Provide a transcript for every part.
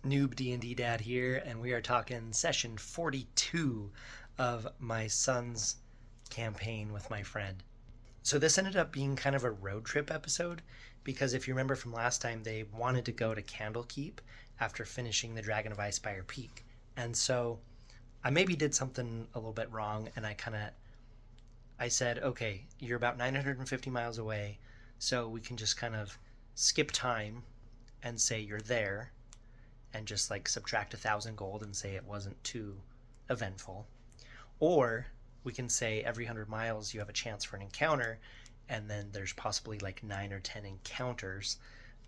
Noob D&D Dad here, and we are talking session 42 of my son's campaign with my friend. So this ended up being kind of a road trip episode because if you remember from last time, they wanted to go to Candlekeep after finishing the Dragon of Icespire Peak. And so I maybe did something a little bit wrong, and I said, okay, you're about 950 miles away, so we can just kind of skip time and say you're there and just like subtract 1,000 gold and say it wasn't too eventful. Or we can say every 100 miles you have a chance for an encounter, and then there's possibly like 9 or 10 encounters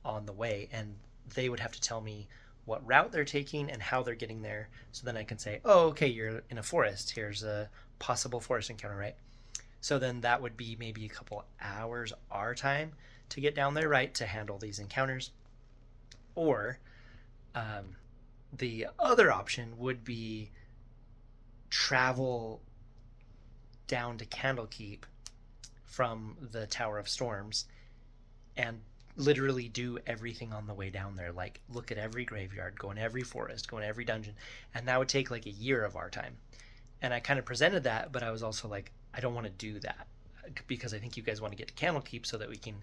on the way, and they would have to tell me what route they're taking and how they're getting there. So then I can say, oh, okay, you're in a forest. Here's a possible forest encounter, right? So then that would be maybe a couple hours our time to get down there, right, to handle these encounters. Or um, the other option would be travel down to Candlekeep from the Tower of Storms and literally do everything on the way down there. Like look at every graveyard, go in every forest, go in every dungeon, and that would take like a year of our time. And I kind of presented that, but I was also like, I don't want to do that because I think you guys want to get to Candlekeep so that we can,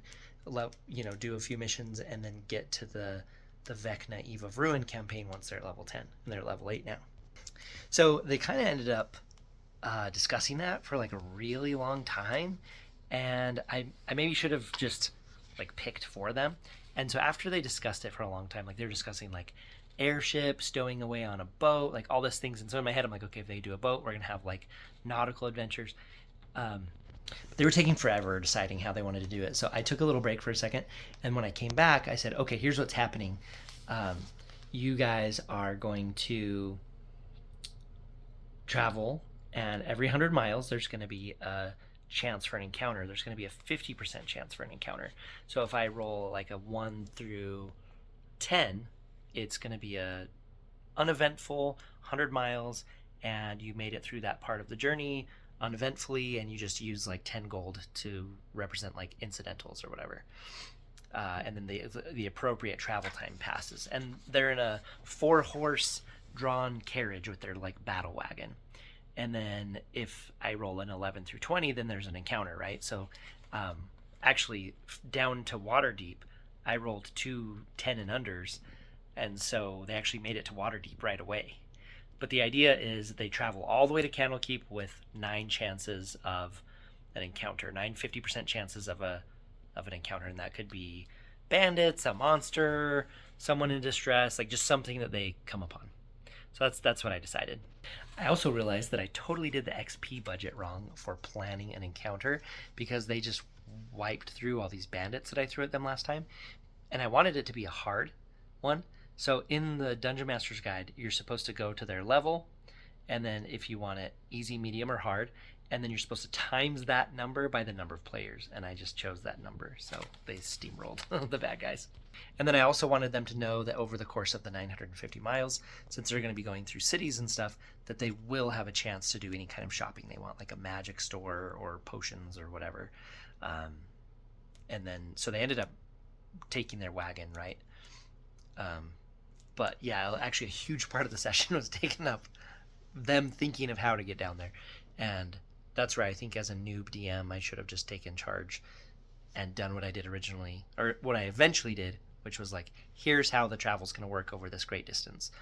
do a few missions and then get to the Vecna Eve of Ruin campaign once they're at level 10, and they're at level 8 now. So they kind of ended up discussing that for like a really long time, and I maybe should have just like picked for them. And so after they discussed it for a long time, like they're discussing like airship, stowing away on a boat, like all these things. And so in my head, I'm like, okay, if they do a boat, we're gonna have like nautical adventures. They were taking forever deciding how they wanted to do it. So I took a little break for a second, and when I came back, I said, okay, here's what's happening. You guys are going to travel, and every 100 miles, there's going to be a chance for an encounter. There's going to be a 50% chance for an encounter. So if I roll like a 1 through 10, it's going to be a uneventful 100 miles, and you made it through that part of the journey uneventfully, and you just use like 10 gold to represent like incidentals or whatever. And then the appropriate travel time passes, and they're in a 4-horse drawn carriage with their like battle wagon. And then if I roll an 11 through 20, then there's an encounter, right? So actually down to Waterdeep, I rolled 2 10 and unders, and so they actually made it to Waterdeep right away. But the idea is they travel all the way to Candlekeep with 9 chances of an encounter, 50% chances of an encounter, and that could be bandits, a monster, someone in distress, like just something that they come upon. So that's what I decided. I also realized that I totally did the XP budget wrong for planning an encounter because they just wiped through all these bandits that I threw at them last time, and I wanted it to be a hard one. So in the Dungeon Master's Guide, you're supposed to go to their level, and then if you want it easy, medium, or hard, and then you're supposed to times that number by the number of players, and I just chose that number, so they steamrolled the bad guys. And then I also wanted them to know that over the course of the 950 miles, since they're going to be going through cities and stuff, that they will have a chance to do any kind of shopping they want, like a magic store or potions or whatever. And then, so they ended up taking their wagon, right? But yeah, actually a huge part of the session was taken up them thinking of how to get down there. And that's where I think as a noob DM, I should have just taken charge and done what I did originally, or what I eventually did, which was like, here's how the travel's going to work over this great distance.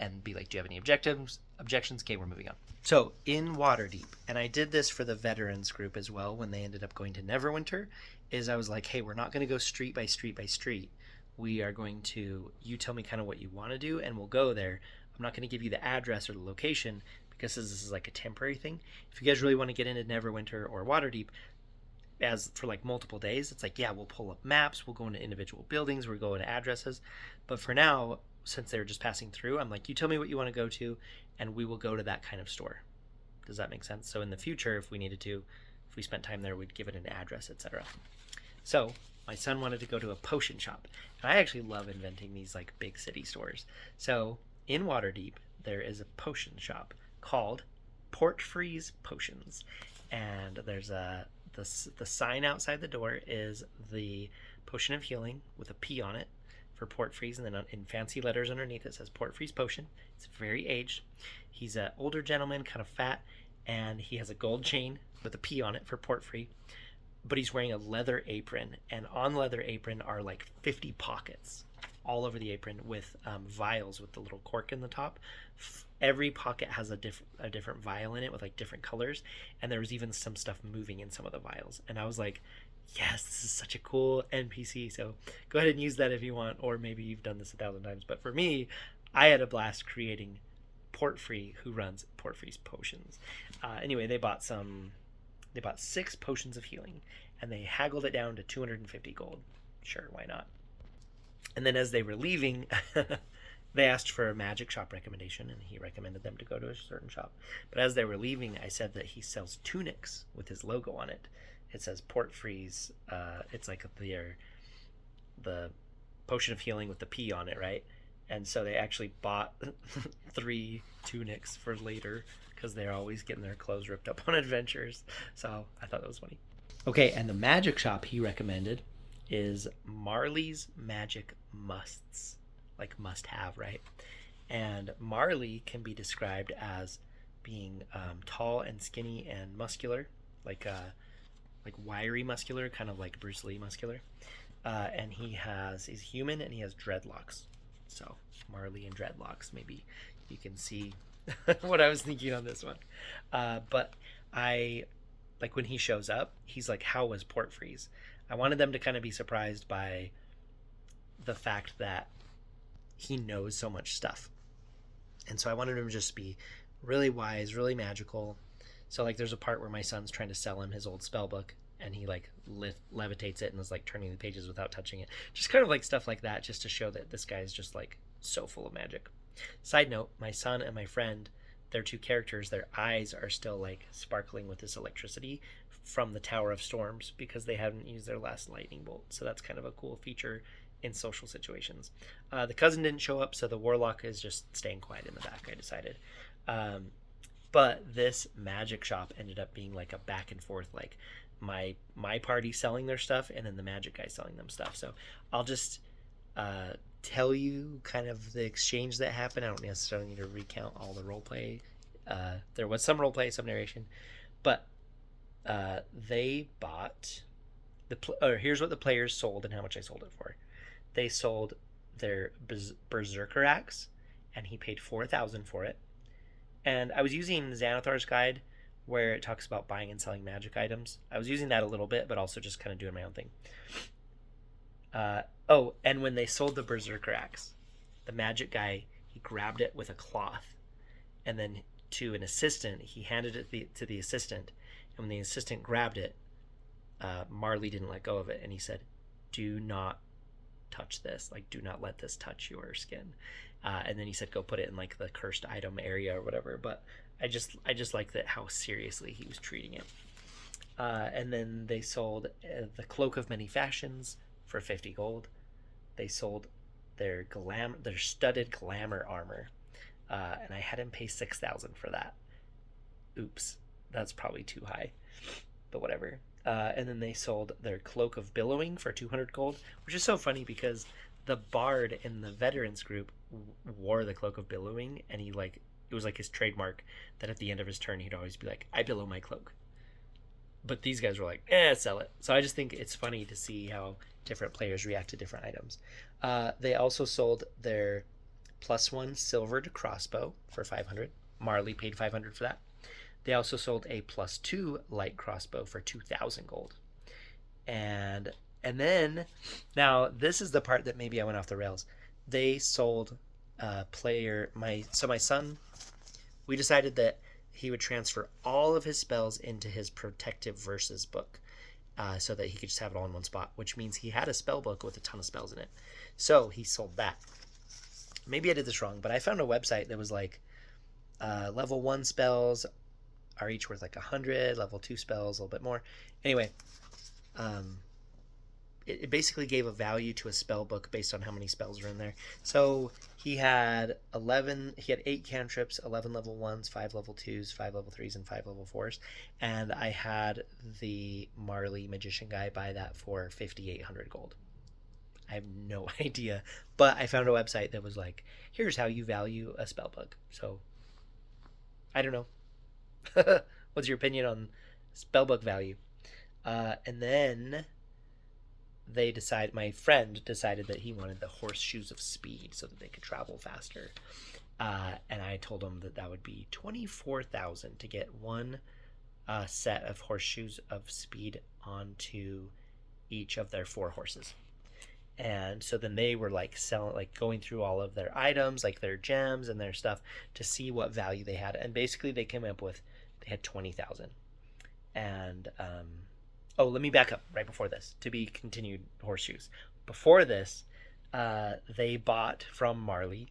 And be like, do you have any objections? Okay, we're moving on. So in Waterdeep, and I did this for the veterans group as well when they ended up going to Neverwinter, is I was like, hey, we're not going to go street by street by street. We are going to, you tell me kind of what you want to do, and we'll go there. I'm not going to give you the address or the location because this is like a temporary thing. If you guys really want to get into Neverwinter or Waterdeep, as for like multiple days, it's like, yeah, we'll pull up maps, we'll go into individual buildings, we'll go into addresses. But for now, since they're just passing through, I'm like, you tell me what you want to go to, and we will go to that kind of store. Does that make sense? So in the future, if we needed to, if we spent time there, we'd give it an address, etc. So my son wanted to go to a potion shop, and I actually love inventing these like big city stores. So in Waterdeep, there is a potion shop called Port Freeze Potions, and there's the sign outside the door is the potion of healing with a P on it for Port Freeze, and then in fancy letters underneath it says Port Freeze Potion. It's very aged. He's an older gentleman, kind of fat, and he has a gold chain with a P on it for Port Free. But he's wearing a leather apron, and on the leather apron are like 50 pockets all over the apron with vials with the little cork in the top. Every pocket has a different vial in it with like different colors, and there was even some stuff moving in some of the vials. And I was like, yes, this is such a cool NPC. So go ahead and use that if you want, or maybe you've done this 1,000 times. But for me, I had a blast creating Port Free, who runs Port Free's potions. Anyway, they bought 6 potions of healing, and they haggled it down to 250 gold. Sure, why not? And then as they were leaving, they asked for a magic shop recommendation, and he recommended them to go to a certain shop. But as they were leaving, I said that he sells tunics with his logo on it. It says Port Freeze. It's like the potion of healing with the P on it, right? And so they actually bought 3 tunics for later, because they're always getting their clothes ripped up on adventures. So I thought that was funny. Okay, and the magic shop he recommended is Marley's Magic Musts. Like must have, right? And Marley can be described as being tall and skinny and muscular, like wiry muscular, kind of like Bruce Lee muscular. And he's human, and he has dreadlocks. So Marley and dreadlocks, maybe you can see what I was thinking on this one. But I like when he shows up, he's like, how was Port Freeze? I wanted them to kind of be surprised by the fact that he knows so much stuff. And so I wanted him to just be really wise, really magical. So like there's a part where my son's trying to sell him his old spell book, and he like levitates it and is like turning the pages without touching it. Just kind of like stuff like that, just to show that this guy's just like so full of magic. Side note, my son and my friend, their 2 characters, their eyes are still like sparkling with this electricity from the Tower of Storms, because they haven't used their last lightning bolt. So that's kind of a cool feature in social situations. The cousin didn't show up, so the warlock is just staying quiet in the back, I decided. But this magic shop ended up being like a back and forth, like my party selling their stuff, and then the magic guy selling them stuff. So I'll just tell you kind of the exchange that happened. I don't necessarily need to recount all the roleplay. There was some roleplay, some narration, but they bought here's what the players sold and how much I sold it for. They sold their Berserker axe, and he paid 4,000 for it. And I was using Xanathar's guide, where it talks about buying and selling magic items. I was using that a little bit, but also just kind of doing my own thing. And when they sold the Berserker axe, the magic guy, he grabbed it with a cloth, and then to an assistant, he handed it to the assistant. And when the assistant grabbed it, Marley didn't let go of it, and he said, "Do not touch this. Like, do not let this touch your skin." And then he said, "Go put it in like the cursed item area or whatever." But I just like that how seriously he was treating it. And then they sold the Cloak of Many Fashions for 50 gold. They sold their studded glamour armor, and I had him pay 6,000 for that. Oops, that's probably too high, but whatever. And then they sold their Cloak of Billowing for 200 gold, which is so funny because the bard in the veterans group wore the Cloak of Billowing, and it was like his trademark that at the end of his turn he'd always be like, "I billow my cloak." But these guys were like, sell it. So I just think it's funny to see how different players react to different items. They also sold their +1 silvered crossbow for 500. Marley paid 500 for that. They also sold a +2 light crossbow for 2,000 gold. And then, now this is the part that maybe I went off the rails. They sold my son, we decided that he would transfer all of his spells into his Protective Verses book, so that he could just have it all in one spot, which means he had a spell book with a ton of spells in it. So he sold that. Maybe I did this wrong, but I found a website that was like, level 1 spells are each worth like 100, level 2 spells a little bit more. Anyway, it basically gave a value to a spell book based on how many spells are in there. So he had 8 cantrips, 11 level 1s, 5 level 2s, 5 level 3s, and 5 level 4s. And I had the Marley magician guy buy that for 5,800 gold. I have no idea. But I found a website that was like, here's how you value a spell book. So I don't know. What's your opinion on spellbook value? And then my friend decided that he wanted the horseshoes of speed so that they could travel faster. And I told him that that would be 24,000 to get one set of horseshoes of speed onto each of their 4 horses. And so then they were like selling, like going through all of their items, like their gems and their stuff, to see what value they had. And basically they came up with, they had 20,000. And oh, let me back up right before this, to be continued horseshoes. Before this, they bought from Marley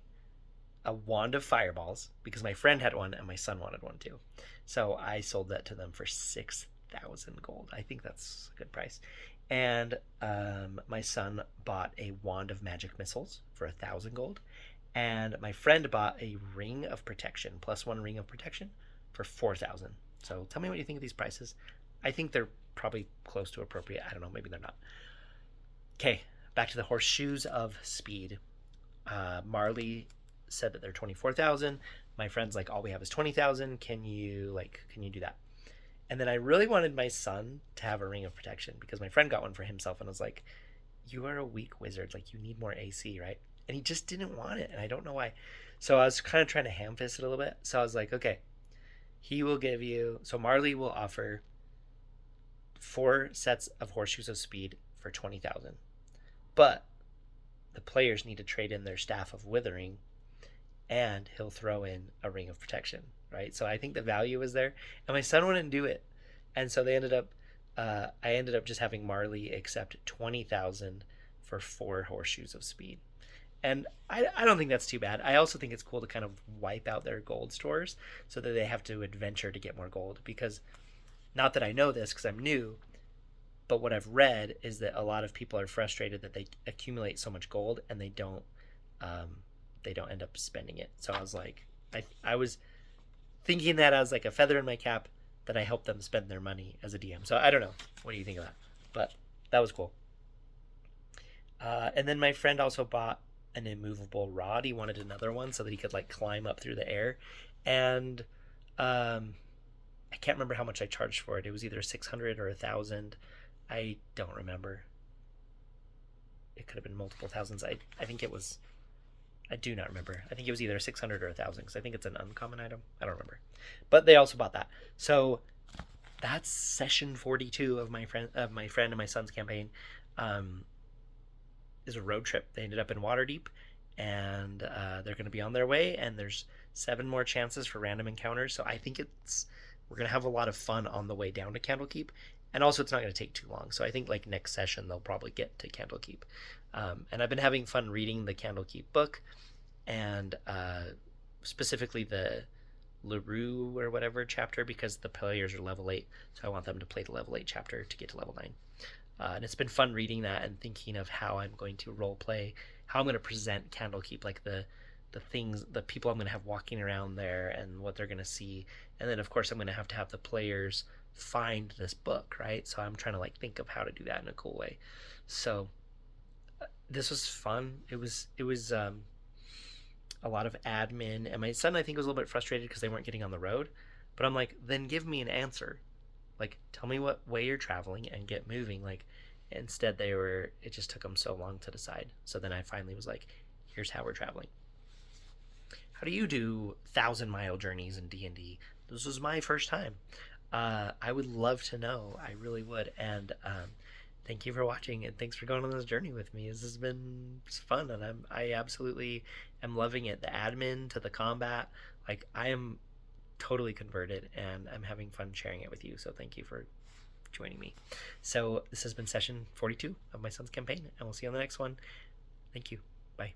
a wand of fireballs because my friend had one and my son wanted one too. So I sold that to them for 6,000 gold. I think that's a good price. And my son bought a wand of magic missiles for 1,000 gold. And my friend bought a ring of protection, +1 ring of protection, for 4,000. So tell me what you think of these prices. I think they're probably close to appropriate. I don't know, maybe they're not. Okay, back to the horseshoes of speed. Marley said that they're 24,000. My friend's like, all we have is 20,000. Can you do that? And then I really wanted my son to have a ring of protection because my friend got one for himself, and I was like, you are a weak wizard. Like, you need more AC, right? And he just didn't want it, and I don't know why. So I was kind of trying to ham fist it a little bit. So I was like, okay, he will give you, so Marley will offer 4 sets of horseshoes of speed for 20,000. But the players need to trade in their staff of withering, and he'll throw in a ring of protection, right? So I think the value is there, and my son wouldn't do it, and so I ended up just having Marley accept 20,000 for 4 horseshoes of speed, and I don't think that's too bad. I also think it's cool to kind of wipe out their gold stores so that they have to adventure to get more gold, because not that I know this because I'm new, but what I've read is that a lot of people are frustrated that they accumulate so much gold and they don't end up spending it. So I was like, I was thinking that as like a feather in my cap that I help them spend their money as a DM. So I don't know. What do you think of that? But that was cool. And then my friend also bought an immovable rod. He wanted another one so that he could like climb up through the air. And I can't remember how much I charged for it. It was either 600 or 1,000. I don't remember. It could have been multiple thousands. I think it was, I do not remember. I think it was either 600 or 1,000 because I think it's an uncommon item. I don't remember. But they also bought that. So that's session 42 of my friend and my son's campaign. Is a road trip. They ended up in Waterdeep, and they're going to be on their way, and there's 7 more chances for random encounters. So I think we're going to have a lot of fun on the way down to Candlekeep. And also it's not going to take too long. So I think like next session they'll probably get to Candlekeep. And I've been having fun reading the Candlekeep book, and specifically the LaRue or whatever chapter, because the players are level 8. So I want them to play the level 8 chapter to get to level 9. And it's been fun reading that and thinking of how I'm going to role play, how I'm going to present Candlekeep, like the things, the people I'm going to have walking around there and what they're going to see. And then of course I'm going to have the players find this book, right? So I'm trying to like think of how to do that in a cool way. So this was fun. It was a lot of admin, and my son I think was a little bit frustrated because they weren't getting on the road. But I'm like, then give me an answer. Like, tell me what way you're traveling and get moving. Like, instead it just took them so long to decide. So then I finally was like, here's how we're traveling. How do you do 1,000-mile journeys in D&D? This was my first time. I would love to know. I really would. And thank you for watching, and thanks for going on this journey with me. This has been fun, and I absolutely am loving it. The admin to the combat, like I am totally converted, and I'm having fun sharing it with you. So thank you for joining me. So this has been session 42 of my son's campaign, and we'll see you on the next one. Thank you. Bye.